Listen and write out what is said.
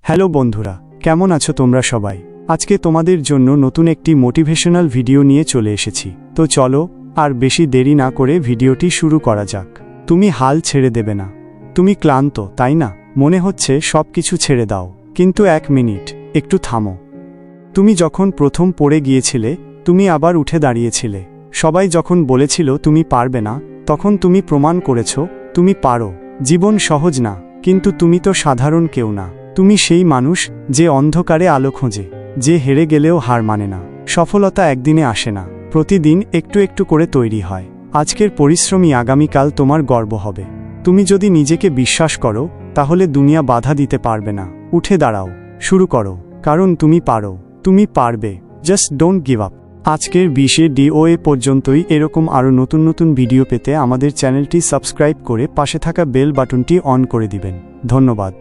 Hello বন্ধুরা, কেমন আছো তোমরা সবাই? আজকে তোমাদের জন্য নতুন একটি মোটিভেশনাল ভিডিও নিয়ে চলে এসেছি। তো চলো আর বেশি দেরি না করে ভিডিওটি শুরু করা যাক। তুমি হাল ছেড়ে দেবে না। তুমি ক্লান্ত, তাই না? মনে হচ্ছে সব কিছু ছেড়ে দাও, কিন্তু 1 মিনিট, একটু থামো। তুমি যখন প্রথম পড়ে গিয়েছিলে, তুমি আবার উঠে দাঁড়িয়েছিলে। সবাই যখন বলেছিল তুমি পারবে না, তখন তুমি প্রমাণ করেছো তুমি পারো। জীবন সহজ না, কিন্তু তুমি তো সাধারণ কেউ না। তুমি সেই মানুষ যে অন্ধকারে আলো খোঁজে, যে হেরে গেলেও হার মানে না। সফলতা একদিনে আসে না, প্রতিদিন একটু একটু করে তৈরি হয়। আজকের পরিশ্রমই আগামীকাল তোমার গর্ব হবে। তুমি যদি নিজেকে বিশ্বাস করো, তাহলে দুনিয়া বাধা দিতে পারবে না। উঠে দাঁড়াও, শুরু করো, কারণ তুমি পারো, তুমি পারবে। Just don't give up. আজকের 20 পর্যন্তই। এরকম আরও নতুন নতুন ভিডিও পেতে আমাদের চ্যানেলটি সাবস্ক্রাইব করে পাশে থাকা বেল বাটনটি অন করে দিবেন। ধন্যবাদ।